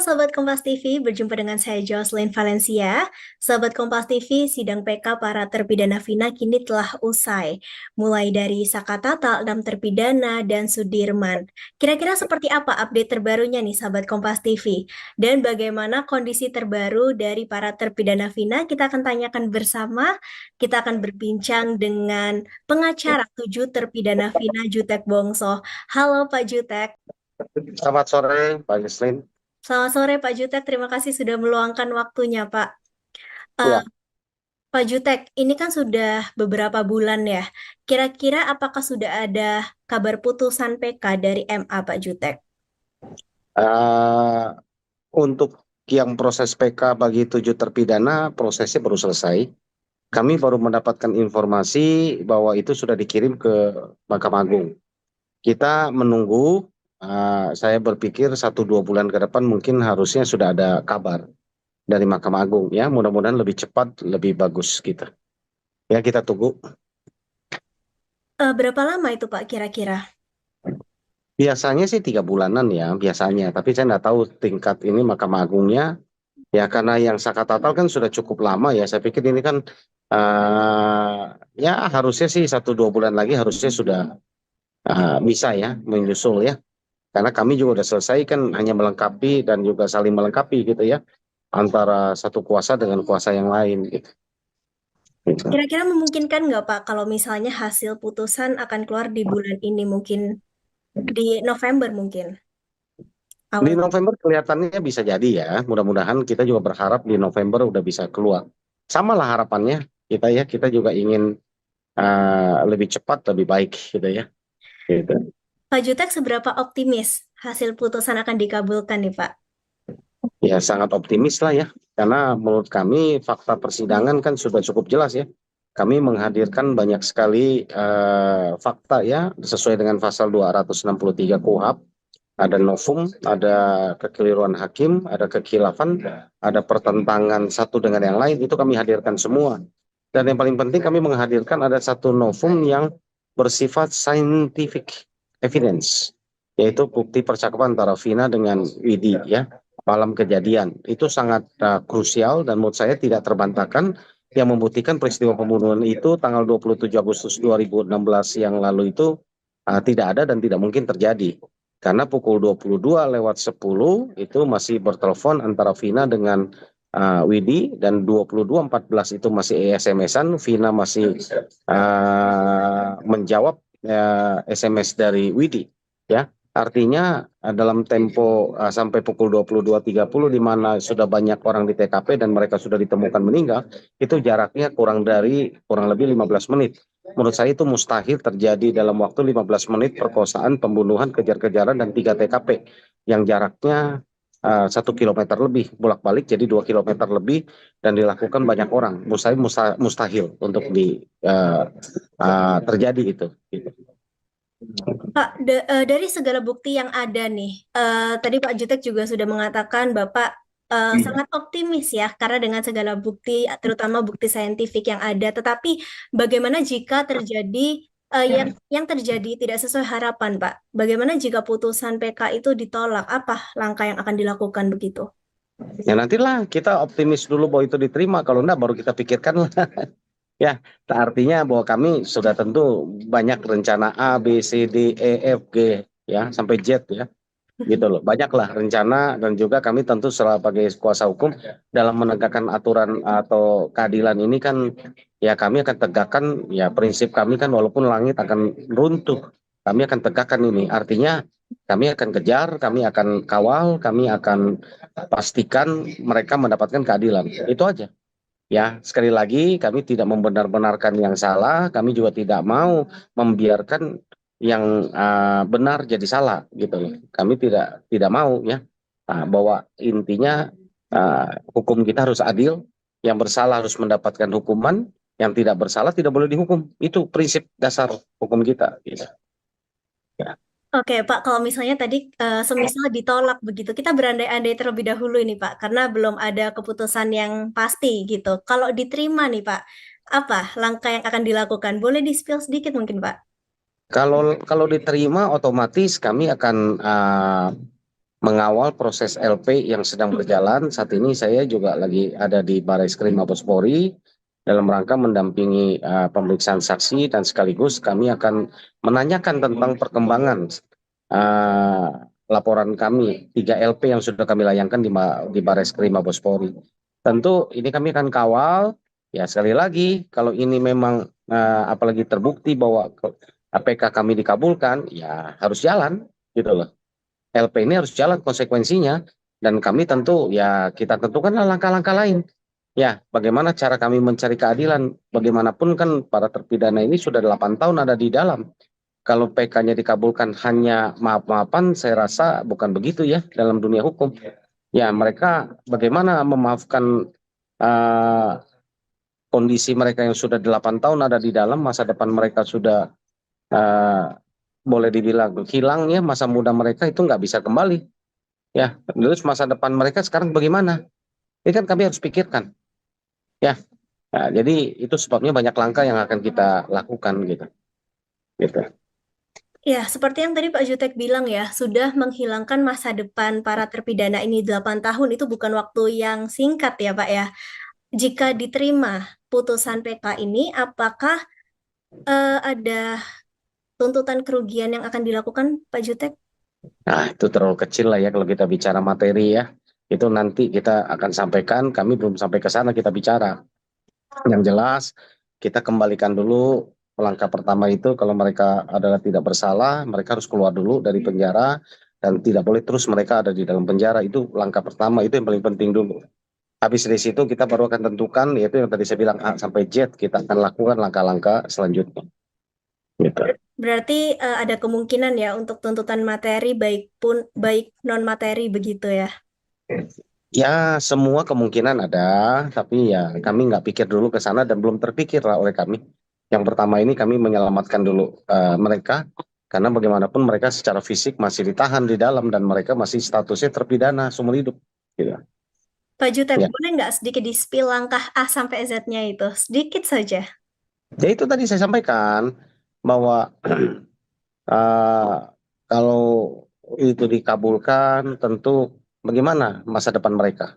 Sobat Kompas TV, berjumpa dengan saya Jocelyn Valencia. Sobat Kompas TV, sidang PK para terpidana Vina kini telah usai. Mulai dari Sakatatal, 6 terpidana, dan Sudirman. Kira-kira seperti apa update terbarunya nih Sobat Kompas TV? Dan bagaimana kondisi terbaru dari para terpidana Vina? Kita akan tanyakan bersama. Kita akan berbincang dengan pengacara 7 terpidana Vina Jutek Bongso. Halo Pak Jutek. Selamat sore, Pak Yusrin. Selamat sore Pak Jutek, terima kasih sudah meluangkan waktunya Pak. Eh, Ya, Pak Jutek, ini kan sudah beberapa bulan ya. Kira-kira apakah sudah ada kabar putusan PK dari MA Pak Jutek? eh, untuk yang proses PK bagi 7 terpidana, prosesnya baru selesai. Kami baru mendapatkan informasi bahwa itu sudah dikirim ke Mahkamah Agung. Kita menunggu, saya berpikir 1-2 bulan ke depan mungkin harusnya sudah ada kabar dari Mahkamah Agung. Ya, mudah-mudahan lebih cepat, lebih bagus gitu. Ya, kita tunggu. Berapa lama itu Pak kira-kira? Biasanya sih 3 bulanan ya, biasanya. Tapi saya nggak tahu tingkat ini Mahkamah Agungnya. Ya karena yang Saka Tatal kan sudah cukup lama ya. Saya pikir ini kan ya harusnya sih 1-2 bulan lagi harusnya sudah bisa ya menyusul ya. Karena kami juga udah selesai kan hanya melengkapi dan juga saling melengkapi gitu ya antara satu kuasa dengan kuasa yang lain gitu. Gitu. Kira-kira memungkinkan nggak Pak kalau misalnya hasil putusan akan keluar di bulan ini mungkin di November mungkin Di awal. November kelihatannya bisa jadi ya. Mudah-mudahan kita juga berharap di November udah bisa keluar. Sama lah harapannya kita ya. Kita juga ingin lebih cepat, lebih baik gitu ya. Gitu. Pak Jutek seberapa optimis hasil putusan akan dikabulkan nih Pak? Ya sangat optimis lah ya, karena menurut kami fakta persidangan kan sudah cukup jelas ya. Kami menghadirkan banyak sekali fakta ya, sesuai dengan pasal 263 KUHP. Ada novum, ada kekeliruan hakim, ada kekhilafan, ada pertentangan satu dengan yang lain, itu kami hadirkan semua. Dan yang paling penting kami menghadirkan ada satu novum yang bersifat scientific evidence, yaitu bukti percakapan antara Vina dengan Widi ya malam kejadian. Itu sangat krusial dan menurut saya tidak terbantahkan yang membuktikan peristiwa pembunuhan itu tanggal 27 Agustus 2016 yang lalu itu tidak ada dan tidak mungkin terjadi. Karena pukul 22:10 itu masih bertelepon antara Vina dengan Widi dan 22:14 itu masih SMS-an. Vina masih menjawab SMS dari Widi ya. Artinya dalam tempo sampai pukul 22:30 di mana sudah banyak orang di TKP dan mereka sudah ditemukan meninggal, itu jaraknya kurang lebih 15 menit. Menurut saya itu mustahil terjadi dalam waktu 15 menit perkosaan, pembunuhan, kejar-kejaran dan 3 TKP yang jaraknya 1 kilometer lebih bolak-balik jadi 2 kilometer lebih dan dilakukan banyak orang. Mustahil untuk terjadi itu. Gitu. Pak, dari segala bukti yang ada nih, tadi Pak Jutek juga sudah mengatakan Bapak sangat optimis ya, karena dengan segala bukti, terutama bukti saintifik yang ada. Tetapi bagaimana jika terjadi yang terjadi tidak sesuai harapan, Pak? Bagaimana jika putusan PK itu ditolak? Apa langkah yang akan dilakukan begitu? Ya nantilah kita optimis dulu bahwa itu diterima. Kalau enggak baru kita pikirkan lah. Ya, artinya bahwa kami sudah tentu banyak rencana A, B, C, D, E, F, G, ya sampai Z ya, gitu loh. Banyaklah rencana dan juga kami tentu sebagai kuasa hukum dalam menegakkan aturan atau keadilan ini kan, ya kami akan tegakkan, ya prinsip kami kan walaupun langit akan runtuh, kami akan tegakkan ini. Artinya kami akan kejar, kami akan kawal, kami akan pastikan mereka mendapatkan keadilan. Itu aja. Ya, sekali lagi kami tidak membenar-benarkan yang salah, kami juga tidak mau membiarkan yang benar jadi salah gitu loh. Kami tidak mau ya. Bahwa intinya hukum kita harus adil, yang bersalah harus mendapatkan hukuman, yang tidak bersalah tidak boleh dihukum. Itu prinsip dasar hukum kita gitu. Ya. Oke, Pak, kalau misalnya tadi semisal ditolak begitu, kita berandai-andai terlebih dahulu ini, Pak, karena belum ada keputusan yang pasti gitu. Kalau diterima nih, Pak, apa langkah yang akan dilakukan? Boleh di-spill sedikit mungkin, Pak? Kalau kalau diterima otomatis kami akan mengawal proses LP yang sedang berjalan. Saat ini saya juga lagi ada di Barreskrim Mabes Polri dalam rangka mendampingi pemeriksaan saksi dan sekaligus kami akan menanyakan tentang perkembangan laporan kami 3 LP yang sudah kami layangkan di Barreskrim Mabes Polri. Tentu ini kami akan kawal. Ya sekali lagi kalau ini memang apalagi terbukti bahwa APK kami dikabulkan, ya harus jalan gitu loh. LP ini harus jalan konsekuensinya dan kami tentu ya kita tentukanlah langkah-langkah lain. Ya, bagaimana cara kami mencari keadilan? Bagaimanapun kan para terpidana ini sudah 8 tahun ada di dalam. Kalau PK-nya dikabulkan hanya maaf-maafan, saya rasa bukan begitu ya dalam dunia hukum. Ya, mereka bagaimana memaafkan uh, kondisi mereka yang sudah 8 tahun ada di dalam, masa depan mereka sudah uh, boleh dibilang hilang ya, masa muda mereka itu nggak bisa kembali. Ya, terus masa depan mereka sekarang bagaimana? Ini kan kami harus pikirkan. Ya, nah, jadi itu sebabnya banyak langkah yang akan kita lakukan gitu. Gitu. Ya, seperti yang tadi Pak Jutek bilang ya, sudah menghilangkan masa depan para terpidana ini 8 tahun itu bukan waktu yang singkat ya Pak ya. Jika diterima putusan PK ini, apakah ada tuntutan kerugian yang akan dilakukan Pak Jutek? Nah, itu terlalu kecil lah ya kalau kita bicara materi ya. Itu nanti kita akan sampaikan, kami belum sampai ke sana kita bicara. Yang jelas, kita kembalikan dulu langkah pertama itu kalau mereka adalah tidak bersalah, mereka harus keluar dulu dari penjara dan tidak boleh terus mereka ada di dalam penjara. Itu langkah pertama, itu yang paling penting dulu. Habis dari situ kita baru akan tentukan, yaitu yang tadi saya bilang A sampai Z, kita akan lakukan langkah-langkah selanjutnya. Gitu. Berarti ada kemungkinan ya untuk tuntutan materi baik non materi begitu ya. Ya, semua kemungkinan ada, tapi ya kami nggak pikir dulu ke sana dan belum terpikir lah oleh kami. Yang pertama ini kami menyelamatkan dulu mereka, karena bagaimanapun mereka secara fisik masih ditahan di dalam dan mereka masih statusnya terpidana seumur hidup. Gitu. Pak Jutek, Ya. boleh nggak sedikit di-spill langkah A sampai Z-nya itu? Sedikit saja. Ya itu tadi saya sampaikan bahwa eh, kalau itu dikabulkan, tentu bagaimana masa depan mereka.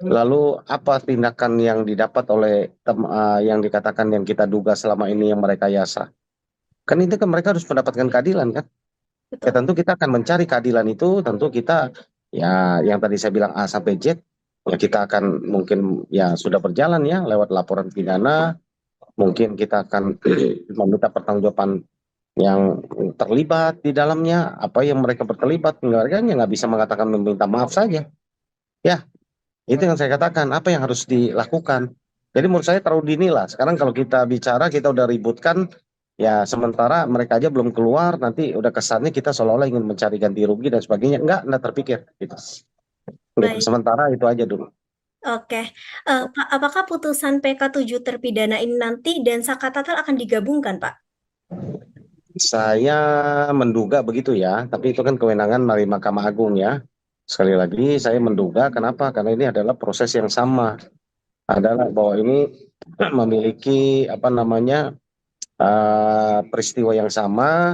Lalu apa tindakan yang didapat oleh yang dikatakan yang kita duga selama ini yang mereka yasa? Kan itu kan mereka harus mendapatkan keadilan kan? Ya Betul. tentu kita akan mencari keadilan itu, tentu kita ya yang tadi saya bilang A sampai Z, ya kita akan mungkin ya sudah berjalan ya lewat laporan pidana, mungkin kita akan meminta pertanggungjawaban yang terlibat di dalamnya, apa yang mereka terlibat, mereka nggak bisa mengatakan meminta maaf saja. Ya, itu yang saya katakan, apa yang harus dilakukan. Jadi menurut saya terlalu dini lah. Sekarang kalau kita bicara, kita udah ributkan, ya sementara mereka aja belum keluar, nanti udah kesannya kita seolah-olah ingin mencari ganti rugi dan sebagainya. Enggak terpikir. Gitu. Gitu. Baik. Sementara itu aja dulu. Oke. Pak, apakah putusan PK 7 terpidana ini nanti dan Sakatatal akan digabungkan, Pak? Saya menduga begitu ya, tapi itu kan kewenangan dari Mahkamah Agung ya. Sekali lagi saya menduga, kenapa? Karena ini adalah proses yang sama. Adalah bahwa ini memiliki apa namanya peristiwa yang sama.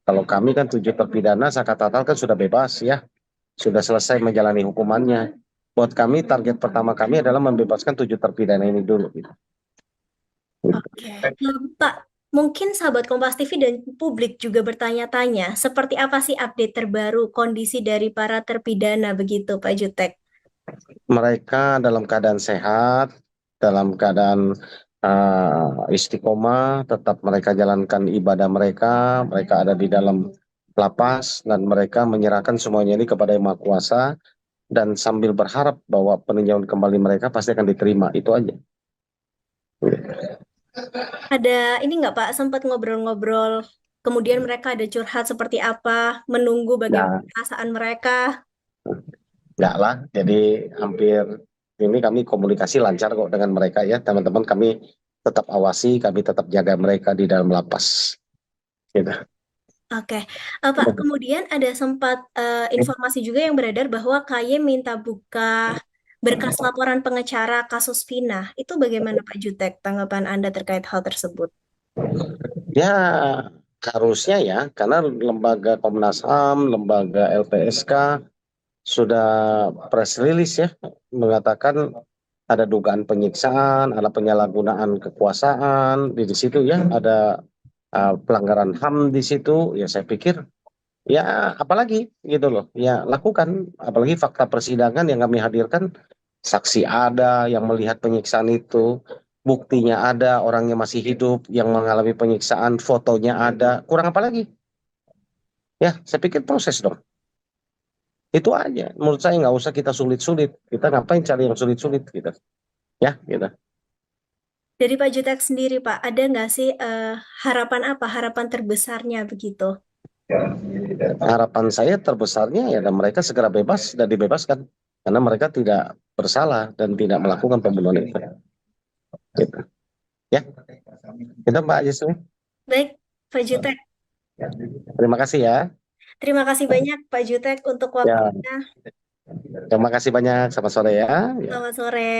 Kalau kami kan 7 terpidana, Sakatatal kan sudah bebas ya, sudah selesai menjalani hukumannya. Buat kami target pertama kami adalah membebaskan 7 terpidana ini dulu. Gitu. Oke. Pak, mungkin sahabat Kompas TV dan publik juga bertanya-tanya, seperti apa sih update terbaru kondisi dari para terpidana begitu, Pak Jutek? Mereka dalam keadaan sehat, dalam keadaan istiqomah, tetap mereka jalankan ibadah mereka, mereka ada di dalam lapas dan mereka menyerahkan semuanya ini kepada Yang Maha Kuasa dan sambil berharap bahwa peninjauan kembali mereka pasti akan diterima. Itu aja. Ada ini nggak Pak, sempat ngobrol-ngobrol, kemudian mereka ada curhat seperti apa, menunggu bagaimana Ya, perasaan mereka? enggak lah. Jadi hampir ini kami komunikasi lancar kok dengan mereka ya. Teman-teman kami tetap awasi, kami tetap jaga mereka di dalam lapas. Gitu. Oke, Pak, kemudian ada sempat informasi juga yang beredar bahwa KY minta buka berkas laporan pengecara kasus Vina. Itu bagaimana Pak Jutek tanggapan Anda terkait hal tersebut? Ya, Harusnya ya, karena lembaga Komnas HAM, lembaga LPSK sudah press release ya, mengatakan ada dugaan penyiksaan, ada penyalahgunaan kekuasaan di situ ya, ada pelanggaran HAM di situ. Ya saya pikir ya apalagi gitu loh, ya lakukan. Apalagi fakta persidangan yang kami hadirkan, saksi ada yang melihat penyiksaan itu, buktinya ada, orangnya masih hidup yang mengalami penyiksaan, fotonya ada, kurang apa lagi? Ya, saya pikir proses dong. Itu aja. Menurut saya nggak usah kita sulit-sulit. Kita ngapain cari yang sulit-sulit gitu. Ya, gitu. Dari Pak Jutek sendiri, Pak, ada nggak sih harapan apa, harapan terbesarnya begitu? Harapan saya terbesarnya ya dan mereka segera bebas dan dibebaskan karena mereka tidak bersalah dan tidak melakukan pembunuhan itu. Gitu. Ya, kita Mbak Yusuf. Baik, Pak Jutek. Terima kasih ya. Terima kasih banyak Pak Jutek untuk Ya, waktunya. terima kasih banyak. Selamat sore ya. Ya. Selamat sore.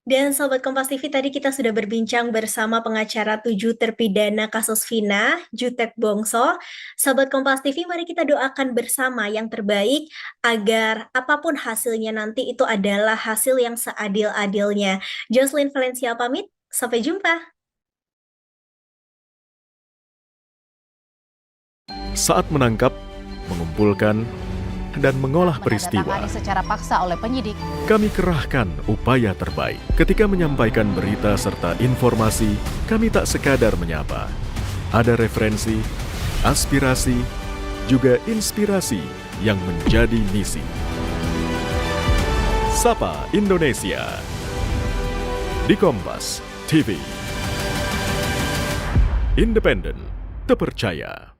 Dan Sobat Kompas TV, tadi kita sudah berbincang bersama pengacara 7 terpidana kasus Vina, Jutek Bongso. Sobat Kompas TV, mari kita doakan bersama yang terbaik agar apapun hasilnya nanti itu adalah hasil yang seadil-adilnya. Jocelyn Valencia pamit, sampai jumpa. Saat menangkap, mengumpulkan, dan mengolah peristiwa, menandatangani secara paksa oleh penyidik. kami kerahkan upaya terbaik. Ketika menyampaikan berita serta informasi, kami tak sekadar menyapa. Ada referensi, aspirasi, juga inspirasi yang menjadi misi. Sapa Indonesia di Kompas TV. Independen, terpercaya.